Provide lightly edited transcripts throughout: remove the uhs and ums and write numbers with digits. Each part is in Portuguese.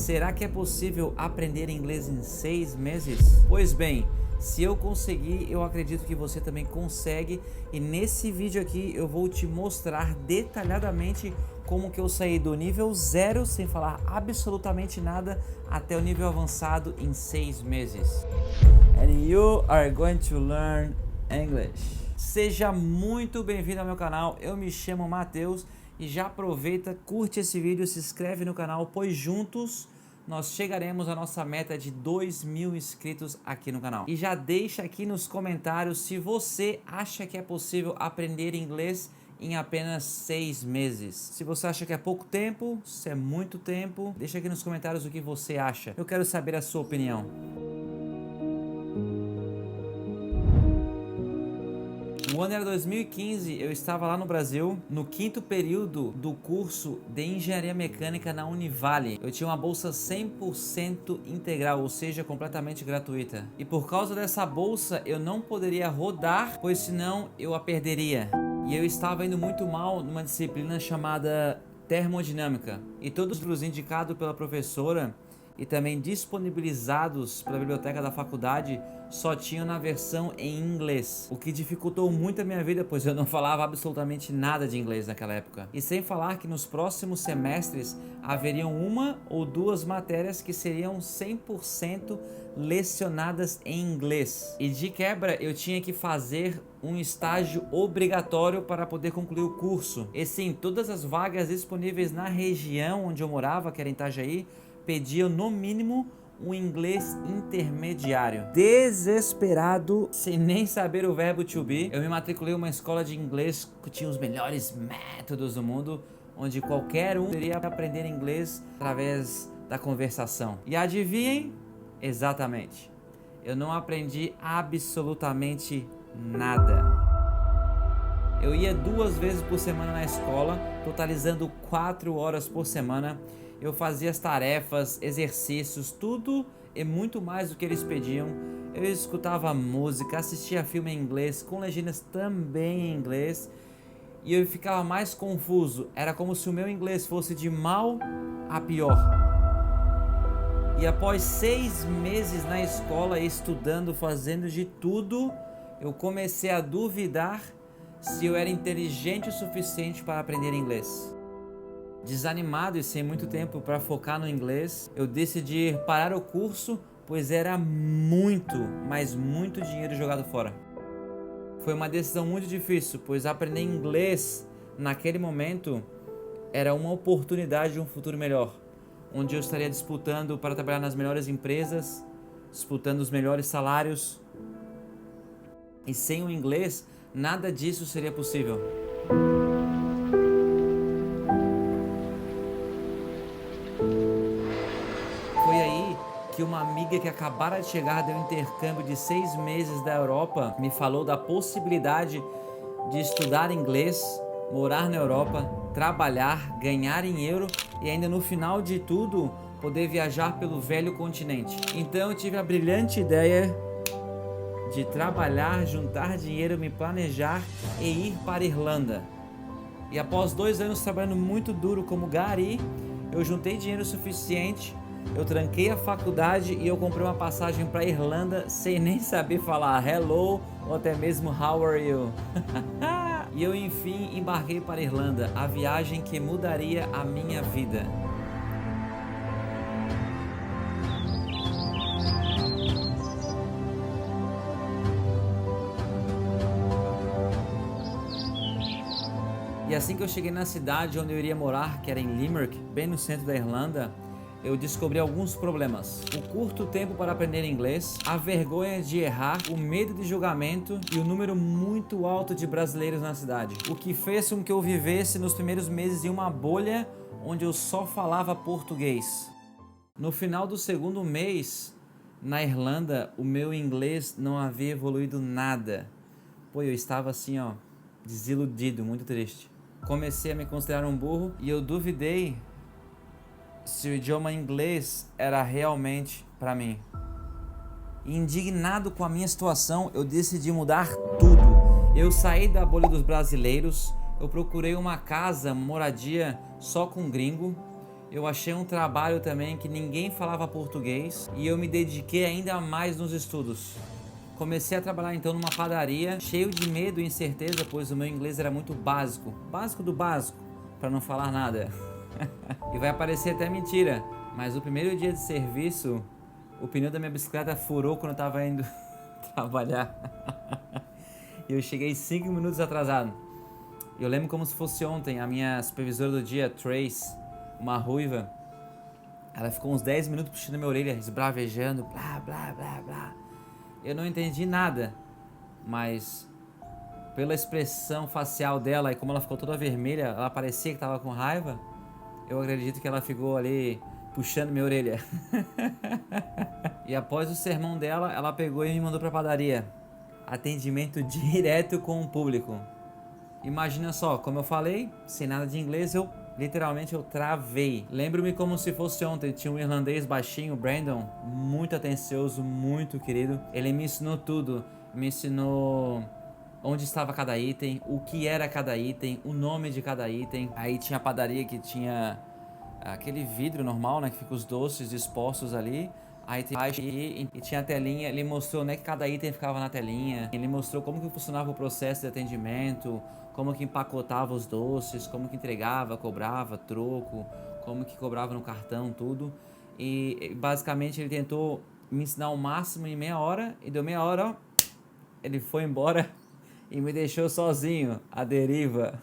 Será que é possível aprender inglês em 6 meses? Pois bem, se eu conseguir, eu acredito que você também consegue. E nesse vídeo aqui eu vou te mostrar detalhadamente como que eu saí do nível 0, sem falar absolutamente nada, até o nível avançado em 6 meses. And you are going to learn English. Seja muito bem-vindo ao meu canal, eu me chamo Matheus e já aproveita, curte esse vídeo, se inscreve no canal, pois juntos nós chegaremos à nossa meta de 2.000 inscritos aqui no canal. E já deixa aqui nos comentários se você acha que é possível aprender inglês em apenas 6 meses. Se você acha que é pouco tempo, se é muito tempo, deixa aqui nos comentários o que você acha. Eu quero saber a sua opinião. O ano era 2015, eu estava lá no Brasil, no 5º período do curso de Engenharia Mecânica na Univale. Eu tinha uma bolsa 100% integral, ou seja, completamente gratuita. E por causa dessa bolsa, eu não poderia rodar, pois senão eu a perderia. E eu estava indo muito mal numa disciplina chamada Termodinâmica. E todos os livros indicados pela professora e também disponibilizados pela biblioteca da faculdade só tinham na versão em inglês, o que dificultou muito a minha vida, pois eu não falava absolutamente nada de inglês naquela época. E sem falar que nos próximos semestres haveriam 1 ou 2 matérias que seriam 100% lecionadas em inglês. E de quebra eu tinha que fazer um estágio obrigatório para poder concluir o curso. E sim, todas as vagas disponíveis na região onde eu morava, que era em Itajaí, pediam no mínimo um inglês intermediário. Desesperado, sem nem saber o verbo to be, eu me matriculei em uma escola de inglês que tinha os melhores métodos do mundo, onde qualquer um poderia aprender inglês através da conversação. E adivinhem? Exatamente. Eu não aprendi absolutamente nada. Eu ia 2 vezes por semana na escola, totalizando 4 horas por semana. Eu fazia as tarefas, exercícios, tudo e muito mais do que eles pediam. Eu escutava música, assistia filme em inglês, com legendas também em inglês. E eu ficava mais confuso. Era como se o meu inglês fosse de mal a pior. E após 6 meses na escola, estudando, fazendo de tudo, eu comecei a duvidar se eu era inteligente o suficiente para aprender inglês. Desanimado e sem muito tempo para focar no inglês, eu decidi parar o curso, pois era muito, mas muito dinheiro jogado fora. Foi uma decisão muito difícil, pois aprender inglês naquele momento era uma oportunidade de um futuro melhor, onde eu estaria disputando para trabalhar nas melhores empresas, disputando os melhores salários. E sem o inglês, nada disso seria possível. Foi aí que uma amiga que acabara de chegar de um intercâmbio de 6 meses da Europa me falou da possibilidade de estudar inglês, morar na Europa, trabalhar, ganhar em euro e ainda no final de tudo poder viajar pelo velho continente. Então eu tive a brilhante ideia de trabalhar, juntar dinheiro, me planejar e ir para a Irlanda. E após 2 anos trabalhando muito duro como gari, eu juntei dinheiro suficiente, eu tranquei a faculdade e eu comprei uma passagem para a Irlanda sem nem saber falar hello ou até mesmo how are you. E eu enfim embarquei para a Irlanda, a viagem que mudaria a minha vida. E assim que eu cheguei na cidade onde eu iria morar, que era em Limerick, bem no centro da Irlanda, eu descobri alguns problemas. O curto tempo para aprender inglês, a vergonha de errar, o medo de julgamento e o número muito alto de brasileiros na cidade. O que fez com que eu vivesse nos primeiros meses em uma bolha onde eu só falava português. No final do 2º mês, na Irlanda, o meu inglês não havia evoluído nada. Pô, eu estava assim, ó, desiludido, muito triste. Comecei a me considerar um burro e eu duvidei se o idioma inglês era realmente para mim. Indignado com a minha situação, eu decidi mudar tudo. Eu saí da bolha dos brasileiros, eu procurei uma casa, moradia só com gringo. Eu achei um trabalho também que ninguém falava português e eu me dediquei ainda mais nos estudos. Comecei a trabalhar então numa padaria, cheio de medo e incerteza, pois o meu inglês era muito básico, básico do básico, para não falar nada. E vai parecer até mentira, mas o primeiro dia de serviço, o pneu da minha bicicleta furou quando eu tava indo trabalhar. E eu cheguei 5 minutos atrasado. Eu lembro como se fosse ontem, a minha supervisora do dia, Trace, uma ruiva, ela ficou uns 10 minutos puxando minha orelha, esbravejando, blá, blá, blá, blá. Eu não entendi nada, mas pela expressão facial dela e como ela ficou toda vermelha, ela parecia que estava com raiva, eu acredito que ela ficou ali puxando minha orelha. E após o sermão dela, ela pegou e me mandou para a padaria. Atendimento direto com o público. Imagina só, como eu falei, sem nada de inglês, literalmente eu travei. Lembro-me como se fosse ontem, tinha um irlandês baixinho, Brandon, muito atencioso, muito querido. Ele me ensinou tudo, me ensinou onde estava cada item, o que era cada item, o nome de cada item. Aí tinha a padaria que tinha aquele vidro normal, né, que fica os doces expostos ali. Aí e tinha a telinha, ele mostrou onde é que cada item ficava na telinha. Ele mostrou como que funcionava o processo de atendimento, como que empacotava os doces, como que entregava, cobrava, troco, como que cobrava no cartão, tudo. E basicamente ele tentou me ensinar o máximo em meia hora, e deu meia hora, ó, ele foi embora e me deixou sozinho, à deriva.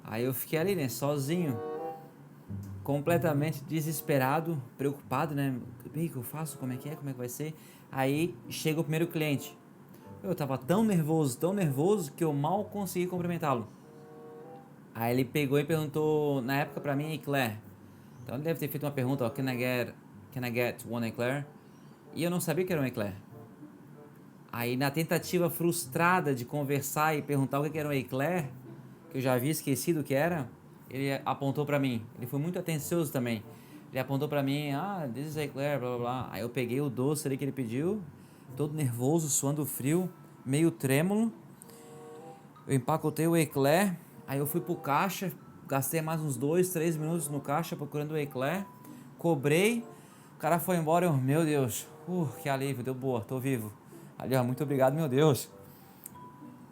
Aí eu fiquei ali, né, sozinho, completamente desesperado, preocupado, né? O que eu faço? Como é que vai ser? Aí chega o primeiro cliente. Eu tava tão nervoso que eu mal consegui cumprimentá-lo. Aí ele pegou e perguntou, na época pra mim, eclair. Então ele deve ter feito uma pergunta, ó, can I get one eclair? E eu não sabia que era um eclair. Aí na tentativa frustrada de conversar e perguntar o que era um eclair, que eu já havia esquecido o que era, ele apontou pra mim. Ele foi muito atencioso também. Ele apontou pra mim, this is eclair, blá blá blá. Aí eu peguei o doce ali que ele pediu, todo nervoso, suando frio, meio trêmulo. Eu empacotei o eclair, aí eu fui pro caixa, gastei mais uns 2, 3 minutos no caixa procurando o eclair, cobrei, o cara foi embora, meu Deus, que alívio, deu boa, tô vivo. Ali, ó, muito obrigado, meu Deus.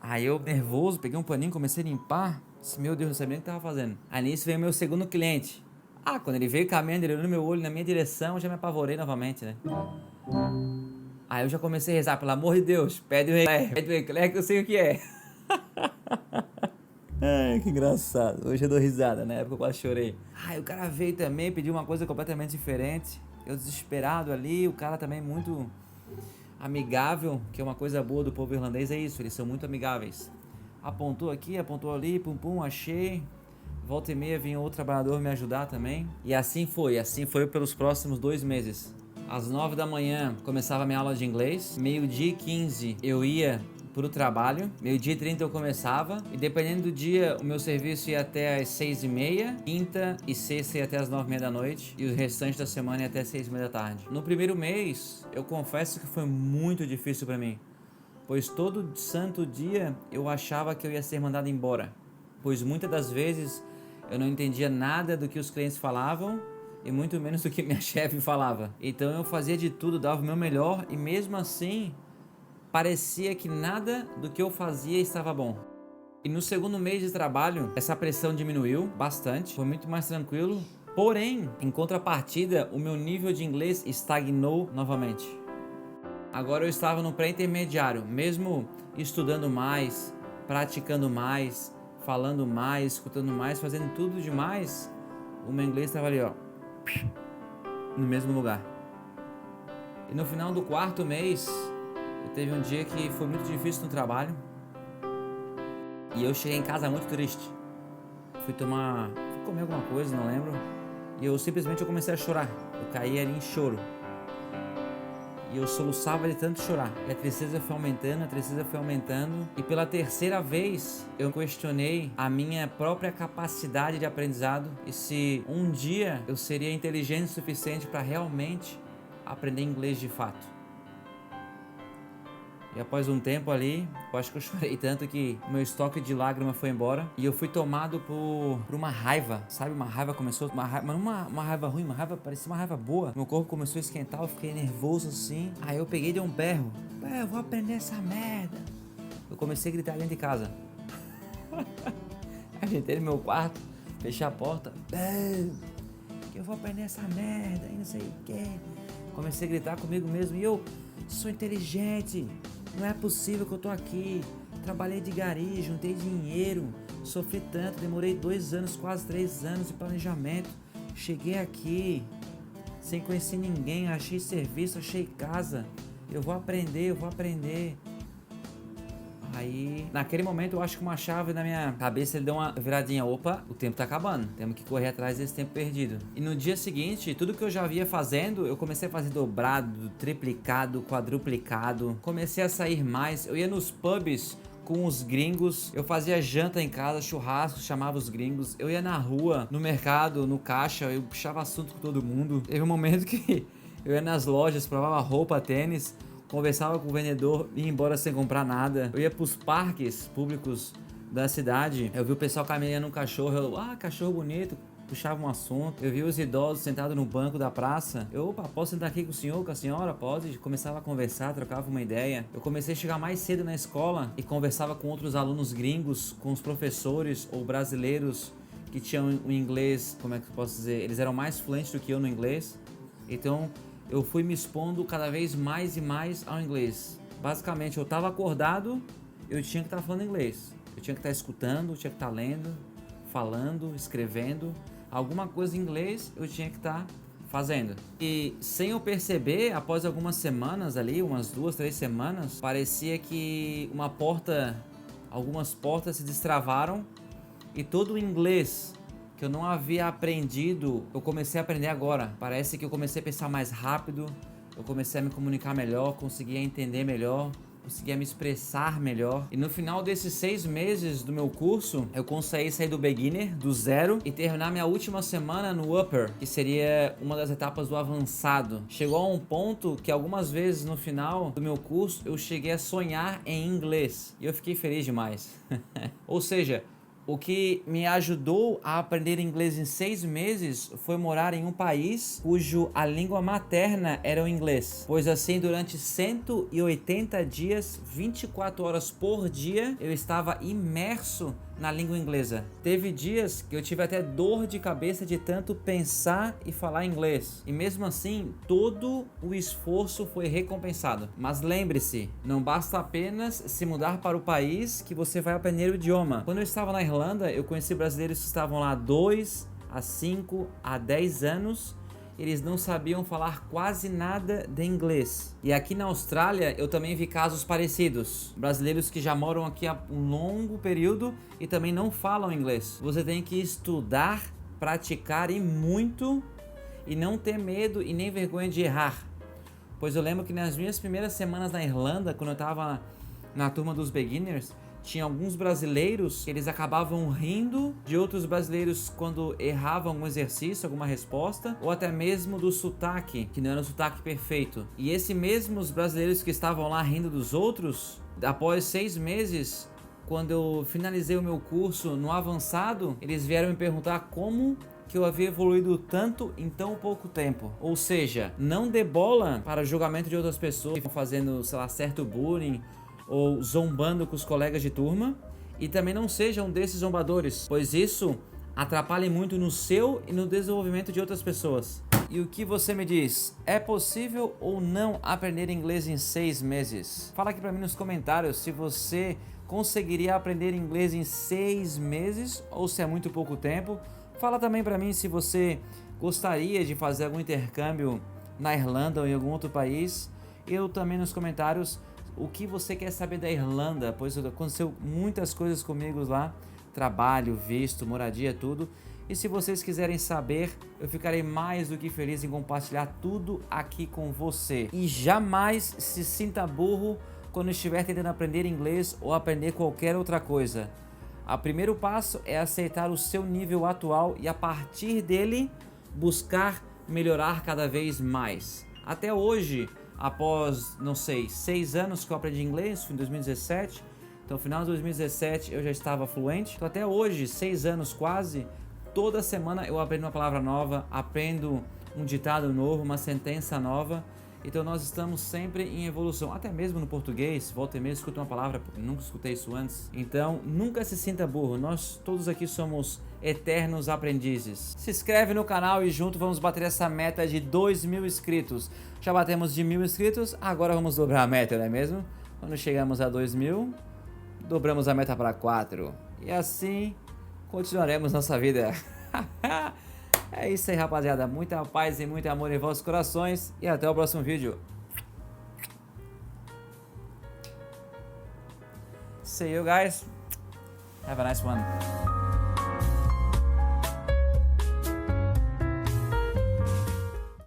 Aí eu, nervoso, peguei um paninho, comecei a limpar. Meu Deus, não sabia nem o que tava fazendo. Aí nisso veio meu segundo cliente. Quando ele veio caminhando, ele olhou no meu olho, na minha direção, eu já me apavorei novamente, né? Aí eu já comecei a rezar, pelo amor de Deus, pede o eclair que eu sei o que é. Ai, que engraçado. Hoje eu dou risada, na época eu quase chorei. O cara veio também, pediu uma coisa completamente diferente. Eu desesperado ali, o cara também muito amigável, que é uma coisa boa do povo irlandês, é isso, eles são muito amigáveis. Apontou aqui, apontou ali, pum pum, achei. Volta e meia vinha outro trabalhador me ajudar também. E assim foi pelos próximos 2 meses. Às 9 da manhã começava a minha aula de inglês, 12h15 eu ia pro trabalho, 12h30 eu começava, e dependendo do dia o meu serviço ia até às 6h30, quinta e sexta ia até às 9h30 da noite, e o restante da semana ia até 6h30 da tarde. No primeiro mês, eu confesso que foi muito difícil para mim, pois todo santo dia eu achava que eu ia ser mandado embora, pois muitas das vezes eu não entendia nada do que os clientes falavam, e muito menos do que minha chefe falava. Então eu fazia de tudo, dava o meu melhor, e mesmo assim parecia que nada do que eu fazia estava bom. E no segundo mês de trabalho, essa pressão diminuiu bastante, foi muito mais tranquilo. Porém, em contrapartida, o meu nível de inglês estagnou novamente. Agora eu estava no pré-intermediário, mesmo estudando mais, praticando mais, falando mais, escutando mais, fazendo tudo demais, o meu inglês estava ali, ó, no mesmo lugar. E no final do 4º mês, teve um dia que foi muito difícil no trabalho e eu cheguei em casa muito triste. Fui comer alguma coisa, não lembro, e eu simplesmente comecei a chorar. Eu caí ali em choro e eu soluçava de tanto chorar, e a tristeza foi aumentando, e pela terceira vez eu questionei a minha própria capacidade de aprendizado e se um dia eu seria inteligente o suficiente para realmente aprender inglês de fato. E após um tempo ali, eu acho que eu chorei tanto que meu estoque de lágrima foi embora. E eu fui tomado por uma raiva, sabe? Uma raiva começou, mas não uma raiva ruim, uma raiva, parecia uma raiva boa. Meu corpo começou a esquentar, eu fiquei nervoso assim. Aí eu peguei e dei um berro. Eu vou aprender essa merda. Eu comecei a gritar dentro de casa. Eu entrei no meu quarto, fechei a porta. Que eu vou aprender essa merda e não sei o que. Comecei a gritar comigo mesmo. E eu sou inteligente. Não é possível que eu tô aqui. Trabalhei de gari, juntei dinheiro. Sofri tanto, demorei 2 anos, quase 3 anos de planejamento. Cheguei aqui sem conhecer ninguém, achei serviço, achei casa. Eu vou aprender. Aí, naquele momento, eu acho que uma chave na minha cabeça ele deu uma viradinha. Opa, o tempo tá acabando. Temos que correr atrás desse tempo perdido. E no dia seguinte, tudo que eu já via fazendo, eu comecei a fazer dobrado, triplicado, quadruplicado. Comecei a sair mais. Eu ia nos pubs com os gringos. Eu fazia janta em casa, churrasco, chamava os gringos. Eu ia na rua, no mercado, no caixa. Eu puxava assunto com todo mundo. Teve um momento que eu ia nas lojas, provava roupa, tênis. Conversava com o vendedor, ia embora sem comprar nada. Eu ia pros parques públicos da cidade. Eu vi o pessoal caminhando um cachorro. Cachorro bonito. Puxava um assunto. Eu vi os idosos sentados no banco da praça. Opa, posso sentar aqui com o senhor, com a senhora? Pode? Começava a conversar, trocava uma ideia. Eu comecei a chegar mais cedo na escola e conversava com outros alunos gringos, com os professores ou brasileiros que tinham o inglês, como é que eu posso dizer? Eles eram mais fluentes do que eu no inglês. Então, eu fui me expondo cada vez mais e mais ao inglês. Basicamente, eu estava acordado, eu tinha que estar falando inglês. Eu tinha que estar escutando, eu tinha que estar lendo, falando, escrevendo. Alguma coisa em inglês eu tinha que estar fazendo. E sem eu perceber, após algumas semanas ali, umas 2, 3 semanas, parecia que algumas portas se destravaram e todo o inglês que eu não havia aprendido, eu comecei a aprender agora. Parece que eu comecei a pensar mais rápido, eu comecei a me comunicar melhor, conseguia entender melhor, conseguia me expressar melhor. E no final desses 6 meses do meu curso, eu consegui sair do beginner, do zero, e terminar minha última semana no upper, que seria uma das etapas do avançado. Chegou a um ponto que algumas vezes no final do meu curso, eu cheguei a sonhar em inglês. E eu fiquei feliz demais. Ou seja, o que me ajudou a aprender inglês em 6 meses foi morar em um país a língua materna era o inglês. Pois assim, durante 180 dias, 24 horas por dia, eu estava imerso na língua inglesa. Teve dias que eu tive até dor de cabeça de tanto pensar e falar inglês. E mesmo assim, todo o esforço foi recompensado. Mas lembre-se, não basta apenas se mudar para o país que você vai aprender o idioma. Quando eu estava na Irlanda, eu conheci brasileiros que estavam lá 2 a 5 a 10 anos. Eles não sabiam falar quase nada de inglês. E aqui na Austrália eu também vi casos parecidos. Brasileiros que já moram aqui há um longo período e também não falam inglês. Você tem que estudar, praticar e muito, e não ter medo e nem vergonha de errar. Pois eu lembro que nas minhas primeiras semanas na Irlanda, quando eu estava na turma dos beginners, tinha alguns brasileiros que eles acabavam rindo de outros brasileiros quando erravam um exercício, alguma resposta, ou até mesmo do sotaque, que não era o sotaque perfeito. E esses mesmos brasileiros que estavam lá rindo dos outros, após 6 meses, quando eu finalizei o meu curso no avançado, eles vieram me perguntar como que eu havia evoluído tanto em tão pouco tempo. Ou seja, não dê bola para o julgamento de outras pessoas que estão fazendo, sei lá, certo bullying ou zombando com os colegas de turma, e também não seja um desses zombadores, pois isso atrapalha muito no seu e no desenvolvimento de outras pessoas. E o que você me diz? É possível ou não aprender inglês em 6 meses? Fala aqui pra mim nos comentários se você conseguiria aprender inglês em 6 meses ou se é muito pouco tempo. Fala também pra mim se você gostaria de fazer algum intercâmbio na Irlanda ou em algum outro país. Eu também nos comentários o que você quer saber da Irlanda, pois aconteceu muitas coisas comigo lá, trabalho, visto, moradia, tudo. E se vocês quiserem saber, eu ficarei mais do que feliz em compartilhar tudo aqui com você. E jamais se sinta burro quando estiver tentando aprender inglês ou aprender qualquer outra coisa. O primeiro passo é aceitar o seu nível atual e a partir dele buscar melhorar cada vez mais. Até hoje, após, não sei, 6 anos que eu aprendi inglês, foi em 2017. Então, no final de 2017 eu já estava fluente. Então, até hoje, 6 anos quase, toda semana eu aprendo uma palavra nova, aprendo um ditado novo, uma sentença nova. Então nós estamos sempre em evolução, até mesmo no português, volta e meia escuta uma palavra, porque nunca escutei isso antes. Então nunca se sinta burro, nós todos aqui somos eternos aprendizes. Se inscreve no canal e junto vamos bater essa meta de 2.000 inscritos. Já batemos de 1.000 inscritos, agora vamos dobrar a meta, não é mesmo? Quando chegamos a 2.000, dobramos a meta para 4. E assim continuaremos nossa vida. É isso aí, rapaziada. Muita paz e muito amor em vossos corações. E até o próximo vídeo. See you guys. Have a nice one.